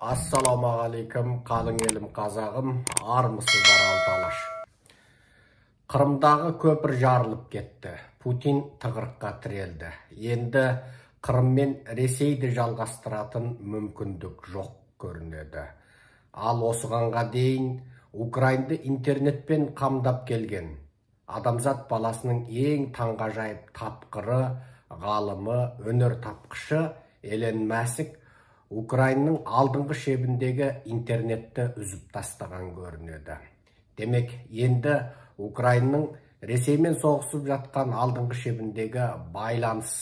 Ассалаумағалейкум, қалың елім қазағым, армысыздар алталаш. Қырымдағы көпір жарылып кетті. Путин тығырыққа тірелді. Енді Қырым мен Ресейді жалғастыратын мүмкіндік жоқ көрінеді. Ал осығанға дейін Украинды интернетпен қамдап келген адамзат баласының ең таңғажайып тапқыры, ғалымы, өнер тапқышы Элон Маск Украинның алдыңғы шебіндегі интернетті үзіп тастаған көрінеді. Демек, енді Украинның Ресеймен соғысып жатқан алдыңғы шебіндегі байланыс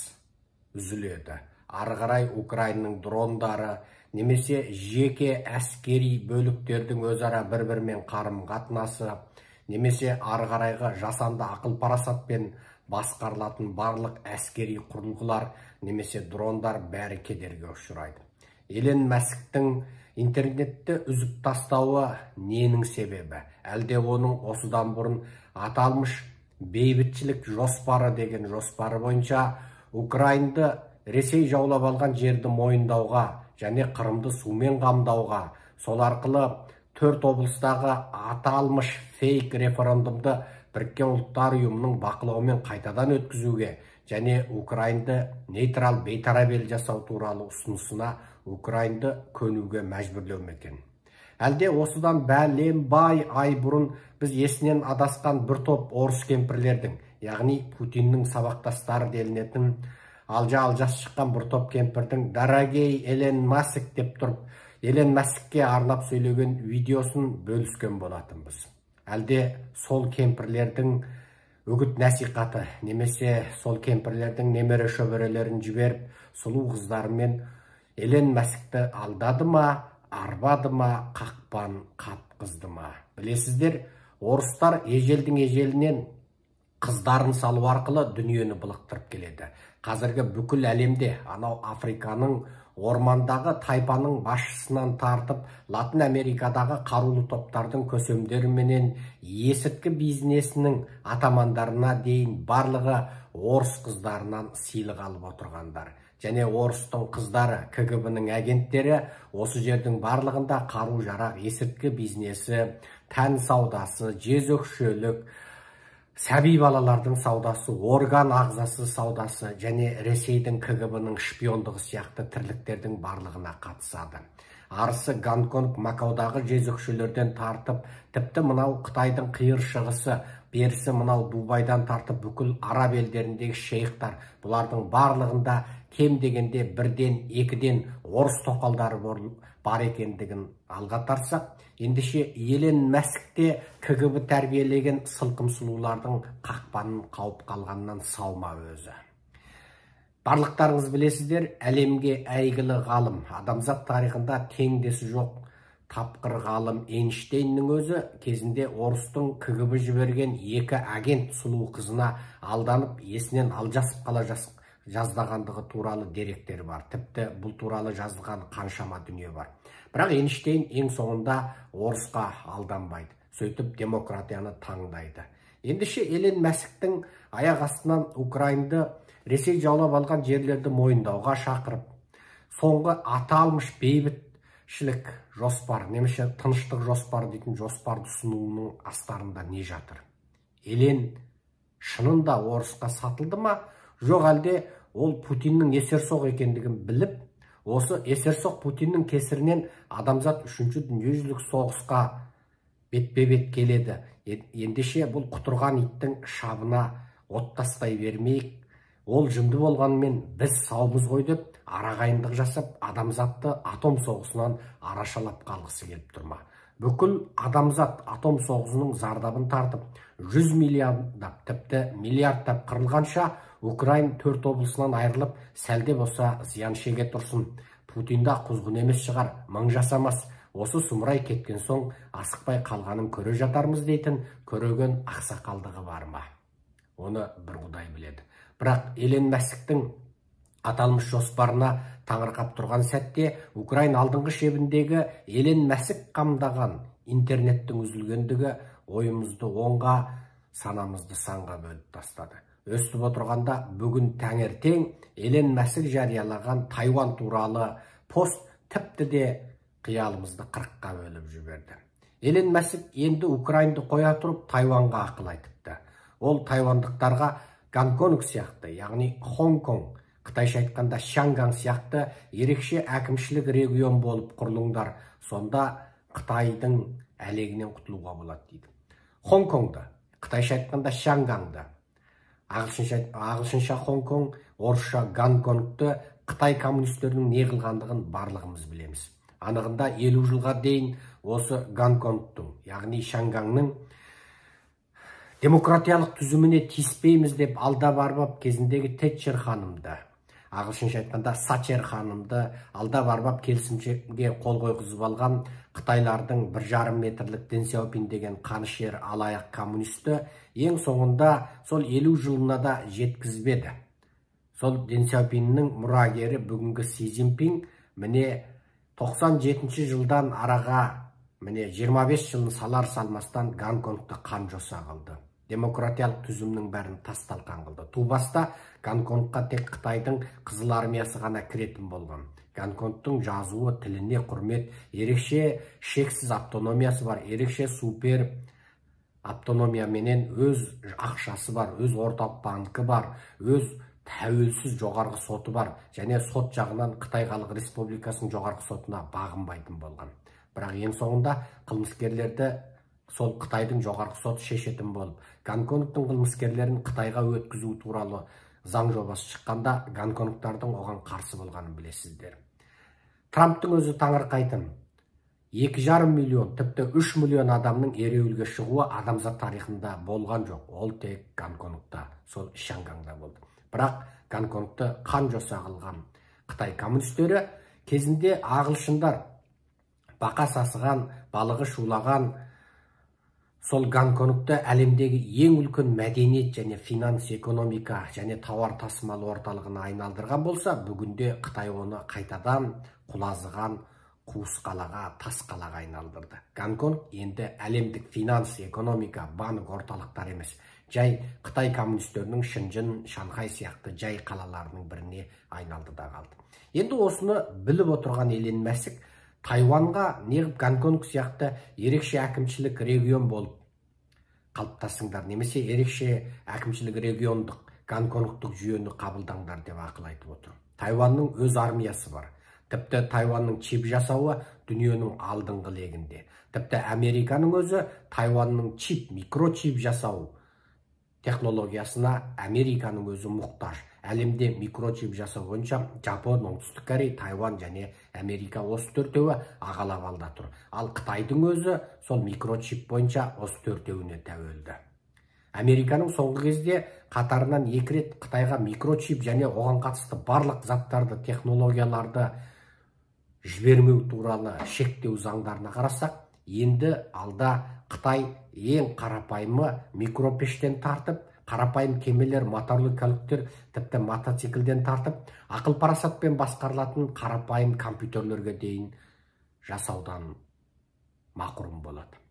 үзіледі. Ары қарай Украинның дрондары, немесе жеке әскери бөліктердің өзара бір-бірімен қарым-қатынасы, немесе ары қарайғы жасанды ақыл-парасатпен басқарылатын барлық әскери құрылғылар, немесе дрондар бәрі кедергі ұшырайды. Элон Масктың интернетті үзіп тастауы ненің себебі? Әлде оның осыдан бұрын аталмыш бейбітшілік жоспары деген жоспары бойынша Украинды Ресей жаулап алған жерді мойындауға және Қырымды сумен қамдауға, сол арқылы 4 облыстағы аталмыш фейк референдумды Біріккен ұлттар ұйымының бақылауымен қайтадан өткізуге және Украинды нейтрал бейтарап ел жасау туралы ұсынысына Украинды көнуге мәжбүрлеу мекен. Әлде осыдан бәленбай ай бұрын біз есінен адасқан бір топ орыс кемпірлердің, яғни Путиннің сабақтастары делінетін алжа-алжас шыққан бір топ кемпірдің «Дорогой Элон Маск» деп тұрып, Элон Маскке арнап сөйлеген видеосын бөліскен болатынбыз. Әлде сол кемпірлердің үгіт насихаты, немесе сол кемпірлердің немере шөберелерін жіберіп, сұлу қыздарымен Элон Маскты алдады ма, арбады ма, қақпан қапқызды ма? Білесіздер, орыстар ежелдің ежелінен қыздарын салу арқылы дүниені былықтырып келеді. Қазіргі бүкіл әлемде анау Африканың ормандағы тайпаның басшысынан тартып, Латын Америкадағы қарулы топтардың көсемдері менен есірткі бизнесінің атамандарына дейін барлығы орыс қыздарынан сыйлық алып отырғандар. Және орыстың қыздары, КГБ-нің агенттері осы жердің барлығында қару-жарақ, есірткі бизнесі, тән саудасы, жезөкшелік, сәби балалардың саудасы, орган ағзасы саудасы және Ресейдің КГБ-нің шпиондығы сияқты тірліктердің барлығына қатысады. Арысы Гонконг, Макаудағы жезөкшелерден тартып, тіпті мынау Қытайдың қиыр шығысы, берісі мынау Дубайдан тартып бүкіл араб елдеріндегі шейхтар, бұлардың барлығында кем дегенде бірден, екіден орыс тоқалдары бар екендігін алға тарсақ, ендеше Элон Маскте КГБ тәрбиелеген сылқым сұлулардың қақпанын қауып қалғаннан саума өзі. Барлықтарыңыз білесіздер, әлемге әйгілі ғалым, адамзат тарихында теңдесі жоқ тапқыр ғалым Эйнштейннің өзі кезінде орыстың КГБ жіберген 2 агент сұлу қызына алданып, есінен алжасып қала жаздағандығы туралы деректер бар. Тіпті бұл туралы жазылған қаншама дүние бар. Бірақ Эйнштейн ең соңында орысқа алданбайды. Сөйтіп демократияны таңдайды. Ендеше Элон Масктың аяқ астынан Украинды Ресей жаулап алған жерлерді мойындауға шақырып, соңғы аталмыш бейбітшілік жоспар, немесе тыныштық жоспары дейтін жоспарды ұсынуының астарында не жатыр? Элон шынында орысқа сатылды ма? Жоқ, әлде ол Путиннің есерсоқ екендігін біліп, осы есерсоқ Путиннің кесірінен адамзат 3-ші дүниежүзілік соғысқа бетпе-бет келеді. Ендеше бұл құтырған иттің шабына от тастай бермейік. Ол жынды болғанымен біз саумыз ғой деп арағайындық жасап, адамзатты атом соғысынан арашалап қалғысы келіп тұрма. Бүкіл адамзат атом соғысының зардабын тартып, 100 миллиардап, тіпті миллиардтап қырылғанша, Украин 4 облысынан айырылып, сәлде болса зиян шеге тұрсын. Путинда құзғын емес шығар, мың жасамас. Осы сұмырай кеткен соң асықпай қалғанын көре жатармыз дейтін көреген ақсақалдығы бар ма? Оны бір Құдай біледі. Бірақ Элон Масктың аталмыш жоспарына таңырқап тұрған сәтте Украин алдыңғы шебіндегі Элон Маск қамдаған интернеттің үзілгендігі ойымызды оңға, санамызды санға бөліп тастады. Өстіп отырғанда бүгін таңертең Элон Маск жариялаған Тайвань туралы пост тіпті де қиялымызды қырыққа бөліп жіберді. Элон Маск енді Украинды қоя тұрып Тайванға ақыл айтыпты. Ол тайвандықтарға Гонконг сияқты, яғни Хонг-Конг, Қытайша айтқанда Шанган сияқты ерекше әкімшілік регион болып құрылыңдар, сонда Қытайдың әлегінен құтылуға болады дейді. Хонг-Конгды, Қытайша айтқанда Шангаңды, ағылшынша Хонг-Конг, орысша Гонконгты Қытай коммунистерінің не қылғандығын барлығымыз білеміз. Анығында 50 жылға дейін осы Гонконгтың, яғни Шангаңның демократиялық түзіміне тиіспейміз деп алда барбап кезіндегі Тэтчер ханымды, ағылшынша айтқанда Сачер ханымды алда барбап келісімшартқа қол қойғызып алған Қытайлардың 1,5 метрлік Дэн Сяопин деген қанішер алаяқ коммунисті ең соңында сол 50 жылына да жеткізбеді. Сол Дэн Сяопиннің мұрагері бүгінгі Си Цзиньпин міне 97 жылдан араға міне 25 жылын салар салмастан Гонконгты қан жоса қылды. Демократиялық түзімнің бәрін тас-талқан қылды. Тубаста Гонконгқа тек Қытайдың қызыл армиясы ғана кіретін болған. Гонконгтың жазуы, тіліне құрмет, ерекше шексіз автономиясы бар, ерекше супер автономияменен өз ақшасы бар, өз орталық банкі бар, өз тәуелсіз жоғарғы соты бар, және сот жағынан Қытай Халық Республикасының жоғарғы сотына бағынбайтын болған. Бірақ ең соңында қылмыскерлерді сол Қытайдың жоғарғы соты шешетін болып, Гонконгтың қылмыскерлерін Қытайға өткізу туралы заң жобасы шыққанда гонконгтардың оған қарсы болғанын білесіздер. Трамптың өзі таңырқайтын 2,5 миллион, тіпті 3 миллион адамның ереуілге шығуы адамзат тарихында болған жоқ. Ол тек Гонконгта, сол Шангаңда болды. Бірақ Гонконгты қан жоса қылған Қытай коммунистері кезінде ағылшындар бақа сасыған, балығы шулаған сол Гонконгты әлемдегі ең үлкен мәдениет және финанс, экономика және тауар тасымалы орталығына айналдырған болса, бүгінде Қытай оны қайтадан құлазыған қуыс қалаға, тас қалаға айналдырды. Гонконг енді әлемдік финанс, экономика, банк орталықтар емес, жай Қытай коммунистерінің Шэньчжэн, Шанхай сияқты жай қалаларының біріне айналды да қалды. Енді осыны біліп отырған Элон Маск Тайванға неғып Гонконг сияқты ерекше әкімшілік регион болып қалыптасыңдар, немесе ерекше әкімшілік региондық Гонконгтық жүйені қабылдаңдар деп ақыл айтып отыр. Тайванның өз армиясы бар. Тіпті Тайванның чип жасауы дүниенің алдыңғы легінде. Тіпті Американың өзі Тайванның чип, микрочип жасау технологиясына Американың өзі мұқтаж. Әлемде микрочип жасау бойынша Жапон, Оңтүстік Корея, Тайван және Америка осы төртеуі ағалап алда тұр. Ал Қытайдың өзі сол микрочип бойынша осы төртеуіне тәуелді. Американың соңғы кезде қатарынан 2 рет Қытайға микрочип және оған қатысты барлық заттарды, технологияларды жібермеу туралы шектеу заңдарына қарасақ, енді алда Қытай ең қарапайымы микропештен тартып, қарапайым кемелер, моторлы көліктер, тіпті мотоциклден тартып, ақыл парасатпен басқарылатын қарапайым компьютерлерге дейін жасаудан мақұрым болады.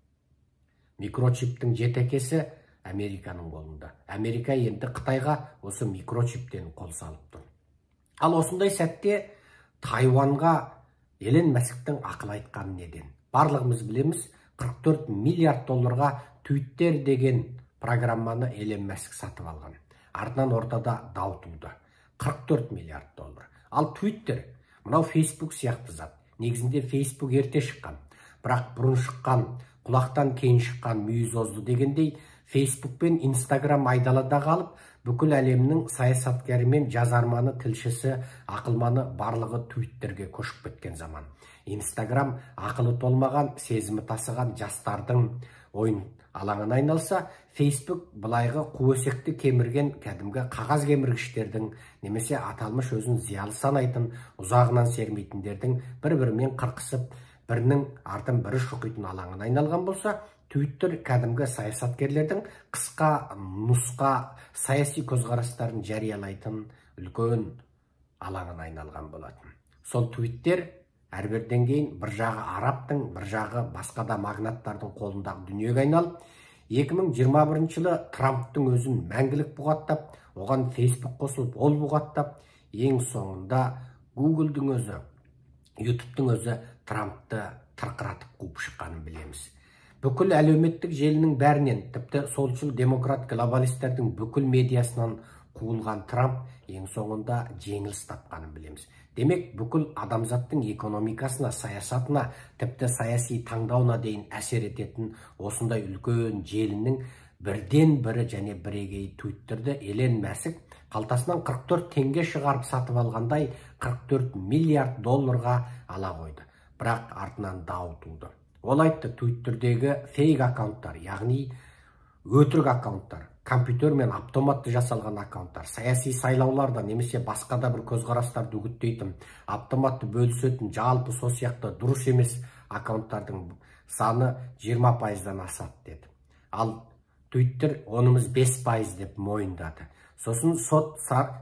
Микрочиптің жетекесі Американың қолында. Америка енді Қытайға осы микрочиптен қол салып тұр. Ал осындай сәтте Тайванға Элон Масктың ақыл айтқаны неден? Барлығымыз білеміз, 44 миллиард долларға Twitter деген программаны Элон Маск сатып алған. Артынан ортада дау туды. 44 миллиард доллар. Ал Twitter, мынау Facebook сияқты зат. Негізінде Facebook ерте шыққан. Бірақ бұрын шыққан, құлақтан кейін шыққан мүйіз озды дегендей, Facebook пен Instagram айдалада қалып, бүкіл әлемнің саясаткері мен жазарманы, тілшісі, ақылманы барлығы Twitterге көшіп кеткен заман. Instagram ақылы толмаған, сезімі тасыған жастардың ойын алаңына айналса, Facebook былайғы қуөсекті кемірген кәдімгі қағаз кеміргіштердің, немесе аталмыш өзін зиялы санайтын, ұзағынан сермейтіндердің бір-бірімен қырқысып, бірінің артын бірі шұқитын алаңына айналған болса, Twitter кәдімгі саясаткерлердің қысқа нұсқа саяси көзқарастарын жариялайтын үлкен алаңына айналған болатын. Сол Twitter әрбірден кейін бір жағы арабтың, бір жағы басқа да магнаттардың қолындағы дүниеге айналып, 2021 жылы Трамптың өзін мәңгілік бұғаттап, оған Facebook қосылып, ол бұғаттап, ең соңында Google'дің өзі ютубтың өзі Трампты тырқыратып қуып шыққанын білеміз. Бүкіл әлеуметтік желінің бәрінен, тіпті солшыл демократ глобалистердің бүкіл медиасынан қуылған Трамп ең соңында жеңіліс тапқанын білеміз. Демек, бүкіл адамзаттың экономикасына, саясатына, тіпті саяси таңдауына дейін әсер ететін осындай үлкен желінің бірден бірі және бірегей Твиттерді Элон Маск қалтасынан 44 теңге шығарып сатып алғандай 44 миллиард долларға ала қойды. Бірақ артынан дау туды. Ол айтты, Твиттердегі фейк аккаунттар, яғни өтірік аккаунттар, компьютермен автоматты жасалған аккаунттар, саяси сайлауларда немесе басқа да бір көзқарастарды үгіттейтін, автоматты бөлісетін, жалпы сол сияқты дұрыс емес аккаунттардың саны 20%-дан асады деді. Ал Твиттер онымыз 5% деп мойындады. Сосын сот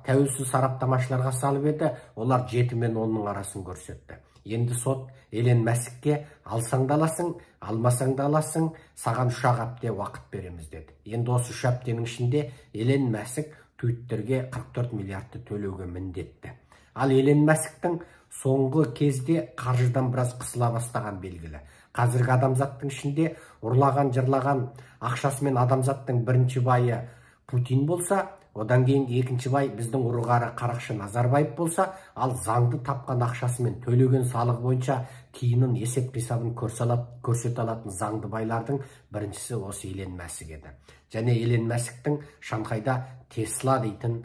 тәуелсіз сараптамашыларға салып еді, олар 7 мен 10-ның арасын көрсетті. Енді сот Элон Маскке алсаң да аласың, алмасаң да аласың, саған 3 апта уақыт береміз деді. Енді осы 3 аптаның ішінде Элон Маск Твиттерге 44 миллиардты төлеуге міндетті. Ал Элон Масктың соңғы кезде қаржыдан біраз қысыла бастаған белгілі. Қазіргі адамзаттың ішінде ұрлаған, жырлаған ақшасымен адамзаттың бірінші байы Путин болса, одан кейін екінші бай біздің ұрғары Қарақшы Назарбаев болса, ал заңды тапқан ақшасымен төлеген салық бойынша тиынын есеп-қисабын көрсете алатын заңды байлардың біріншісі осы Элон Маск еді. Және Элон Масктың Шанхайда Тесла дейтін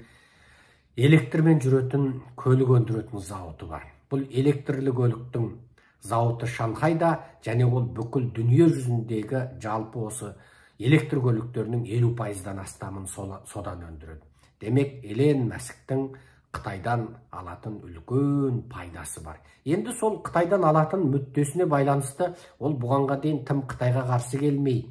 электрмен жүретін көлік өндіретін зауыты бар. Бұл электрлі көліктің зауыты Шанхайда, және ол бүкіл дүние жүзіндегі жалпы осы электр көліктерінің 50%-дан астамын содан өндіреді. Демек, Элон Масктың Қытайдан алатын үлкен пайдасы бар. Енді сол Қытайдан алатын мүддесіне байланысты ол бұғанға дейін тым Қытайға қарсы келмей,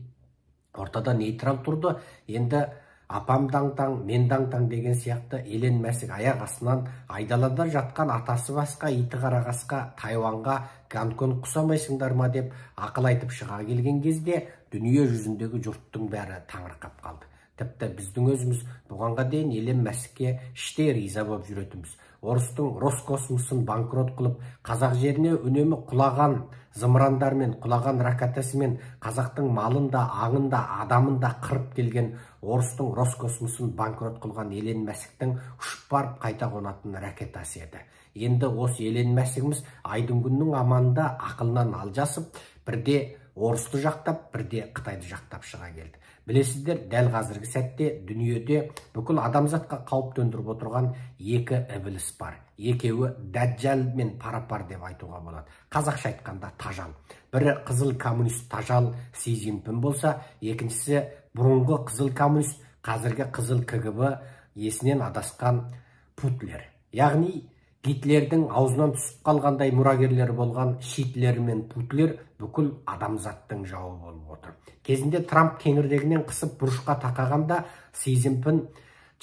ортада нейтрал тұрды. Енді апам таң-таң, мен таң-таң деген сияқты Элон Маск аяқ астынан айдалада жатқан атасы басқа, иті қарағасқа, Тайванға Гонконг құсамайсыңдар ма деп ақыл айтып шыға келген кезде дүние жүзіндегі жұрттың бәрі таңырқап қалды. Тіпті біздің өзіміз бұғанға дейін Элон Маскке іштей риза болып жүретінбіз. Орыстың Роскосмосын банкрот қылып, қазақ жеріне үнемі құлаған зымырандармен, құлаған ракетасымен қазақтың малын да, аңын да, адамын да қырып келген Орыстың Роскосмосын банкрот қылған Элон Масктың ұшып барып қайта қонатын ракетасы еді. Енді осы Элон Маскіміз айдың күннің аманында ақылынан алжасып, бірде Орысты жақтап, бірде Қытайды жақтап шыға келді. Білесіздер, дәл қазіргі сәтте дүниеде бүкіл адамзатқа қауіп төндіріп отырған екі ібіліс бар. Екеуі Дәджал мен Парапар деп айтуға болады. Қазақша айтқанда Тажал. Бірі қызыл коммунист Тажал Си Цзиньпин болса, екіншісі бұрынғы қызыл коммунист, қазіргі қызыл КГБ есінен адасқан Путлер. Яғни Гитлердің аузынан түсіп қалғандай мұрагерлері болған Шитлер мен Путлер бүкіл адамзаттың жауы болып отыр. Кезінде Трамп кеңірдегінен қысып бұрышқа тақағанда Си Цзиньпин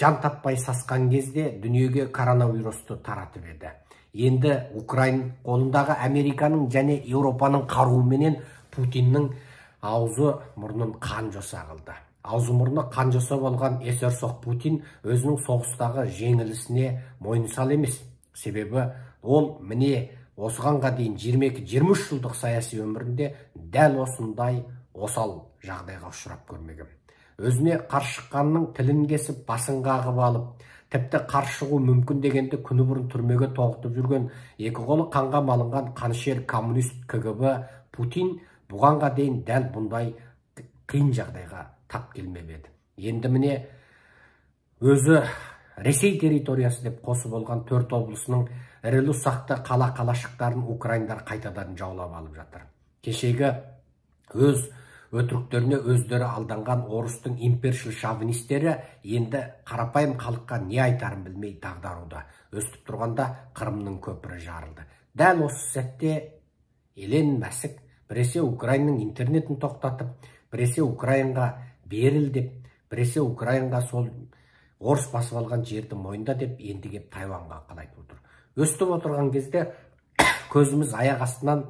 жан таппай сасқан кезде дүниеге коронавирусты таратып еді. Енді Украин қолындағы Американың және Еуропаның қаруыменен Путиннің аузы мұрнын қан жоса қылды. Аузы мұрны қан жоса болған есерсоқ Путин өзінің соғыстағы жеңілісіне мойынсал емес. Себебі ол міне осығанға дейін 22-23 жылдық саяси өмірінде дәл осындай осал жағдайға ұшырап көрмеген. Өзіне қарсы шыққанның тілін кесіп, басын қағып алып, тіпті қарсы шығу мүмкін дегенде күні бұрын түрмеге тоғытып жүрген, екі қолы қанға малынған қанішер коммунист КГБ Путин бұғанға дейін дәл бұндай қиын жағдайға тап келмеп еді. Енді міне өзі Ресей территориясы деп қосып болған 4 облысының ірілі ұсақты қала-қалашықтарын украиндар қайтадан жаулап алып жатыр. Кешегі өз өтіріктеріне өздері алданған орыстың импершіл шовинистері енді қарапайым халыққа не айтарын білмей дағдаруда. Өстіп тұрғанда Қырымның көпірі жарылды. Дәл осы сәтте Элон Маск біресе Украинның интернетін тоқтатып, біресе Украинға беріл деп, біресе Украинға сол орыс басып алған жерді мойында деп енді кеп Тайванға қалайтып отыр. Өстіп отырған кезде көзіміз аяқ астынан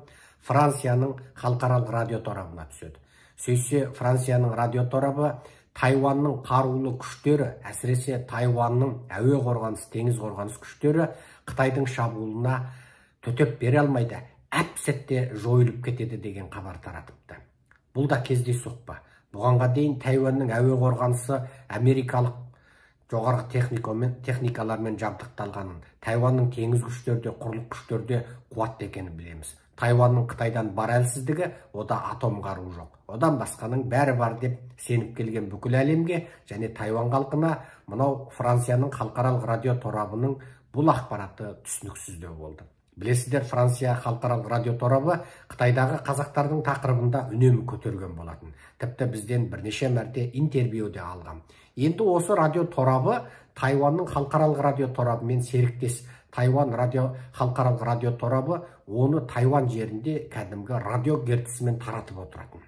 Францияның халықаралық радио торабына түседі. Сөйтсе Францияның радио торабы Тайванның қарулы күштері, әсіресе Тайванның әуе қорғаныс, теңіз қорғаныс күштері Қытайдың шабуылына төтеп бере алмайды, әп-сәтте жойылып кетеді деген хабар таратыпты. Бұл да кездейсоқ па? Бұғанға дейін Тайваньның әуе қорғанысы америкалық жоғарғы техникалармен жабдықталғанын, Тайваньның теңіз күштерде, құрлық күштерде қуатты екенін білеміз. Тайваньның Қытайдан бар әлсіздігі, ода атом қаруы жоқ. Одан басқаның бәрі бар деп сеніп келген бүкіл әлемге және Тайвань халқына мынау Францияның халықаралық радио торабының бұл ақпараты түсініксіздеу болды. Білесіздер, Франция халықаралық радио торабы Қытайдағы қазақтардың тақырыбында үнемі көтерген болатын. Тіпті бізден бірнеше мәрте интервью де алған. Енді осы радио торабы Тайваньның халықаралық радио торабымен серіктес. Тайвань халықаралық радио торабы оны Тайвань жерінде кәдімгі радио гертісімен таратып отыратын.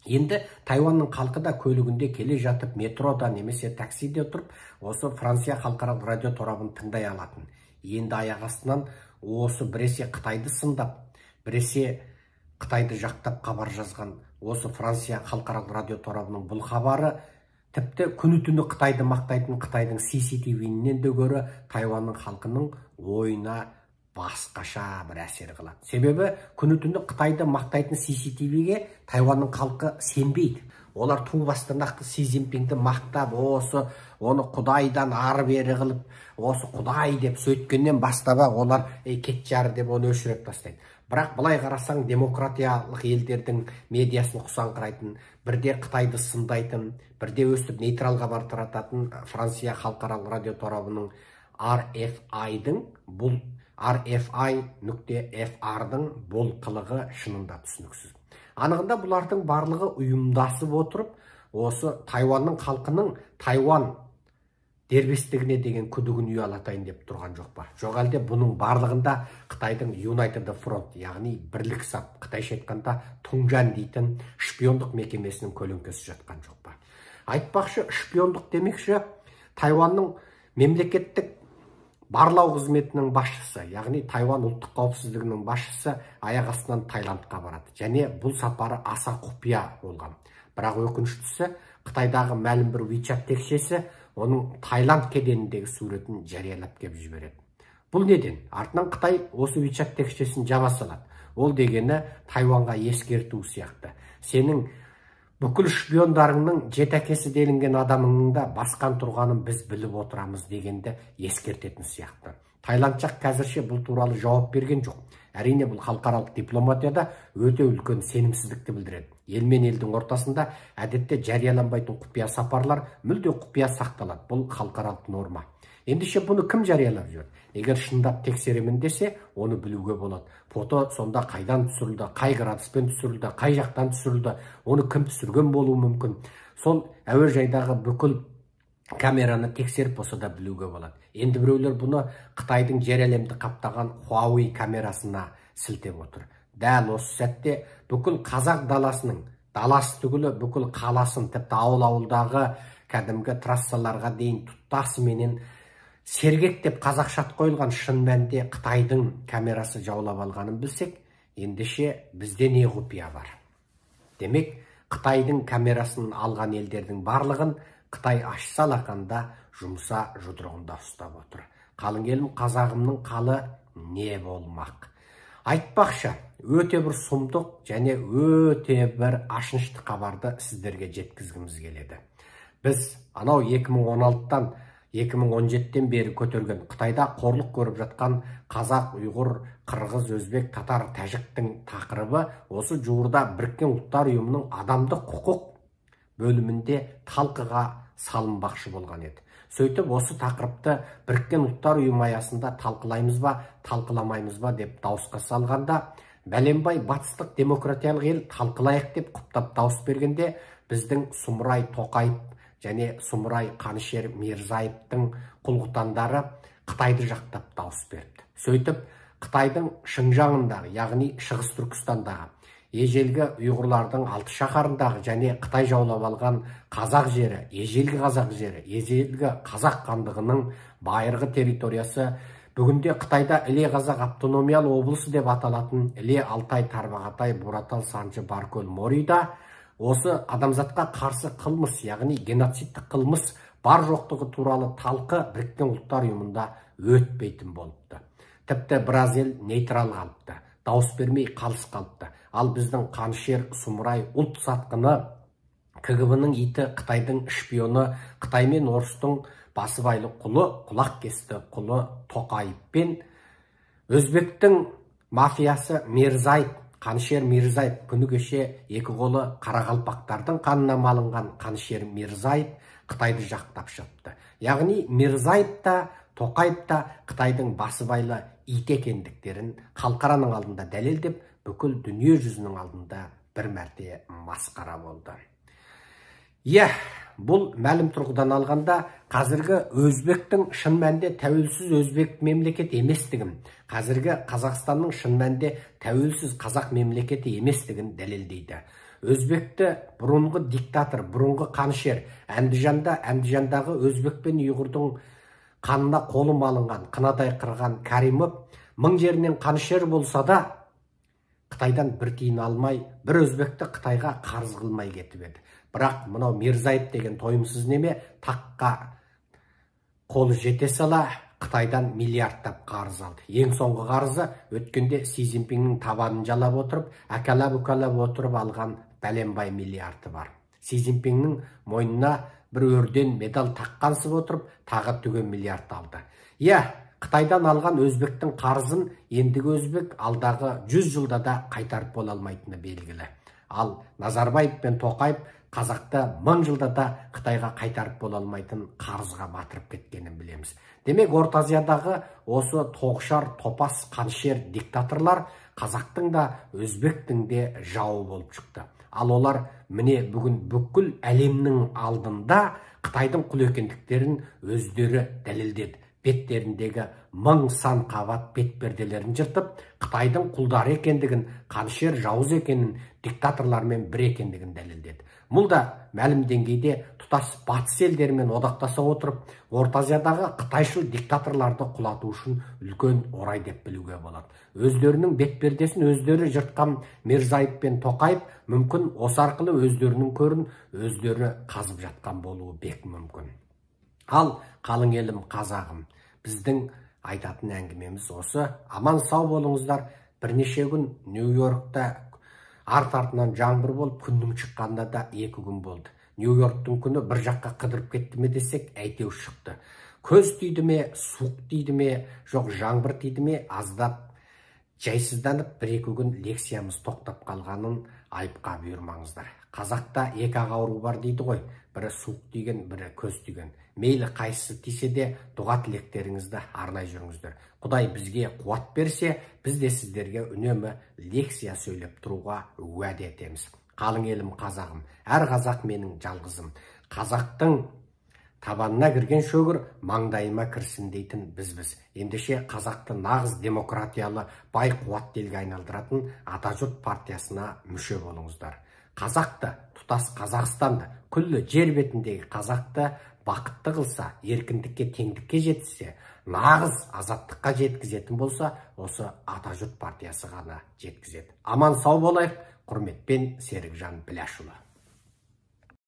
Енді Тайваньның халқы да көлігінде келе жатып, метрода немесе таксиде отырып, осы Франция халықаралық радио торабын тыңдай алатын. Енді аяқ астынан осы біресе Қытайды сындап, біресе Қытайды жақтап хабар жазған осы Франция халықаралық радио торабының бұл хабары тіпті күні-түні Қытайды мақтайтын Қытайдың CCTV-нен де гөрі Тайваньның халқының ойына басқаша бір әсер қылады. Себебі күні-түні Қытайды мақтайтын CCTV-ге Тайваньның халқы сенбейді. Олар ту бастан-ақ Си Цзиньпинді мақтап, оны Құдайдан ары-бері қылып, осы Құдай деп сөйткеннен бастап олар кет жары деп оны өшіріп тастайды. Бірақ былай қарасаң, демократиялық елдердің медиасын құсаңқырайтын, бірде Қытайды сындайтын, бірде өстіп нейтрал хабар тарататын Франция халықаралық радио торабының RFI.fr-ның бұл қылығы шынында түсініксіз. Анығында бұлардың барлығы ұйымдасып отырып, осы Тайваньның халқының Тайвань дербестігіне деген күдігін ұялатайын деп тұрған жоқ па? Жоқ әлде бұның барлығында Қытайдың United Front, яғни бірлік сап, Қытайша айтқанда Тунжан дейтін шпиондық мекемесінің көлеңкесі жатқан жоқ па? Айтпақшы, шпиондық демекші Тайваньның мемлекеттік барлау қызметінің басшысы, яғни Тайвань ұлттық қауіпсіздігінің басшысы аяқ астынан Таиландқа барады. Және бұл сапары аса құпия болған. Бірақ өкініштісі, Қытайдағы мәлім бір WeChat текшесі оның Таиланд кеденіндегі суретін жариялап кеп жібереді. Бұл неден? Артынан Қытай осы WeChat текшесін жаба салады. Ол дегені Тайваньға ескерту сияқты. Сенің бүкіл шпиондарыңның жетәкесі делінген адамыңның да басқан тұрғанын біз біліп отырамыз дегенді ескертетін сияқты. Таиланд жақ қазірше бұл туралы жауап берген жоқ. Әрине бұл халықаралық дипломатияда өте үлкен сенімсіздікті білдіреді. Ел мен елдің ортасында әдетте жарияланбайтын құпия сапарлар мүлде құпия сақталады. Бұл халықаралық норма. Ендеше бұны кім жариялап жүр? Егер шындап тексеремін десе, оны білуге болады. Фото сонда қайдан түсірілді, қай градуспен түсірілді, қай жақтан түсірілді, оны кім түсірген болуы мүмкін. Сол әуежайдағы бүкіл камераны тексеріп болса да білуге болады. Енді біреулер бұны Қытайдың жер әлемді қаптаған Huawei камерасына сілтеп отыр. Дәл осы сәтте бүкіл қазақ даласының, даласы түгілі бүкіл қаласын, тіпті ауыл-ауылдағы кәдімгі трассаларға дейін тұтасыменен сергек деп қазақшат қойылған шын мәнде Қытайдың камерасы жаулап алғанын білсек, ендеше бізде не құпия бар? Демек, Қытайдың камерасын алған елдердің барлығын Қытай ашса алақанда жұмса жұдырығында ұстап отыр. Қалың елім, қазағымның қалы не болмақ? Айтпақшы, өте бір сұмдық және өте бір ашынышты хабарды сіздерге жеткізгіміз келеді. Біз анау 2016-тан 2017-тен бері көтерген Қытайда қорлық көріп жатқан қазақ, ұйғыр, қырғыз, өзбек, татар, тәжіктің тақырыбы осы жуырда Біріккен Ұлттар ұйымының адамдық құқық бөлімінде талқыға салынбақшы болған еді. Сөйтіп осы тақырыпты Біріккен Ұлттар ұйымы аясында талқылаймыз ба, талқыламаймыз ба деп дауысқа салғанда, бәленбай батыстық демократиялық ел талқылайық деп құптап дауыс бергенде, біздің Сұмырай Тоқаев және Сұмырай Қанішер Мирзаевтың құлғытандары Қытайды жақтап дауыс берді. Сөйтіп, Қытайдың Шыңжаңындағы, яғни Шығыс Түркістандағы, ежелгі ұйғырлардың 6 шаһарындағы және Қытай жаулап алған қазақ жері, ежелгі қазақ жері, ежелгі қазақ хандығының байырғы территориясы бүгінде Қытайда Іле қазақ автономиялы облысы деп аталатын Іле, Алтай, Тарбағатай, Буратал, Санжы, Баркөл, Морида осы адамзатқа қарсы қылмыс, яғни геноцидтік қылмыс бар жоқтығы туралы талқы Біріккен Ұлттар ұйымында өтпейтін болыпты. Тіпті біраз ел нейтрал қалыпты, дауыс бермей қалыс қалыпты. Ал біздің Қанішер Сұмырай ұлт сатқыны, КГБ-нің иті, Қытайдың шпионы, Қытай мен Орыстың басыбайлы құлы, құлақ кесті құлы Тоқаев пен Өзбектің мафиясы Мирзаев, Қанішер Мирзаев, күні кеше екі қолы қарақалпақтардың қанына малынған Қанішер Мирзаев Қытайды жақтап шығыпты. Яғни Мирзаев та, Тоқаев та Қытайдың басыбайлы ит екендіктерін халықараның алдында дәлелдеп, бүкіл дүние жүзінің алдында бір мәрте масқара болды. Бұл мәлім тұрғыдан алғанда қазіргі Өзбектің шын мәнде тәуелсіз Өзбек мемлекет еместігін, қазіргі Қазақстанның шын мәнде тәуелсіз қазақ мемлекеті еместігін дәлелдейді. Өзбекті бұрынғы диктатор, бұрынғы Қанішер, Әндіжандағы Өзбек пен ұйғырдың қанына қолы малынған, қынадай қырған Кәрімов мың жерінен Қанішер болса да, Қытайдан бір тиын алмай, бір өзбекті Қытайға қарыз қылмай кетіп еді. Бірақ мынау Мирзаев деген тойымсыз неме таққа қолы жете сала Қытайдан миллиардтап қарыз алды. Ең соңғы қарызы өткенде Си Цзиньпиннің табанын жалап отырып, әкалап-үкалап отырып алған бәленбай миллиарды бар. Си Цзиньпиннің мойнына бір өрден медал таққансып отырып, тағы түген миллиард алды. Қытайдан алған Өзбектің қарызын ендігі Өзбек алдағы 100 жылда да қайтарып бола алмайтыны белгілі. Ал Назарбаев пен Тоқаев қазақты 1000 жылда да Қытайға қайтарып бола алмайтын қарызға батырып кеткенін білеміз. Демек, Орта Азиядағы осы тоғышар, топас, қанішер диктаторлар қазақтың да Өзбектің де жауы болып шықты. Ал олар міне бүгін бүкіл әлемнің алдында Қытайдың құл екендіктерін өздері дәлелдеді. Беттеріндегі 1000 сан қабат бетперделерін жыртып, Қытайдың құлдары екендігін, Қанішер жауыз екенін, диктаторлармен бір екендігін дәлелдеді. Бұл да мәлім деңгейде тұтас батыс елдерімен одақтаса отырып, Орта Азиядағы қытайшыл диктаторларды құлату үшін үлкен орай деп білуге болады. Өздерінің бетпердесін өздері жыртқан Мирзаев пен Тоқаев мүмкін осы арқылы өздерінің көрін өздері қазып жатқан болуы бек мүмкін. Ал қалың елім қазағым, біздің айтатын әңгімеміз осы. Аман сау болыңыздар. Бірнеше күн Нью-Йоркта арт-артынан жаңбыр болып, күннің шыққанда да 2 күн болды. Нью-Йорктың күні бір жаққа қыдырып кетті ме десек, әйтеу шықты. Көз тиді ме, суық тиді ме, жоқ жаңбыр тиді ме, аздап жайсызданып 1-2 күн лекциямыз тоқтап қалғанын айыпқа бұйырмаңыздар. Қазақта 2 ауру бар дейді ғой, бірі суық тиген, бірі көз тиген. Мейлі қайсысы тисе де дұға тілектеріңізді арнай жүріңіздер. Құдай бізге қуат берсе, біз де сіздерге үнемі лекция сөйлеп тұруға уәде етеміз. Қалың елім қазағым, әр қазақ менің жалғызым. Қазақтың табанына кірген шөгір маңдайыма кірсін дейтін бізбіз. Ендеше қазақты нағыз демократиялы, бай қуат елге айналдыратын Атажұрт партиясына мүше болыңыздар. Қазақты, тұтас Қазақстанды, күллі жер бетіндегі қазақты бақытты қылса, еркіндікке, теңдікке жетсе, нағыз азаттыққа жеткізетін болса, осы Атажұрт партиясы ғана жеткізеді. Аман сау болайық. Құрметпен Серікжан Біләшұлы.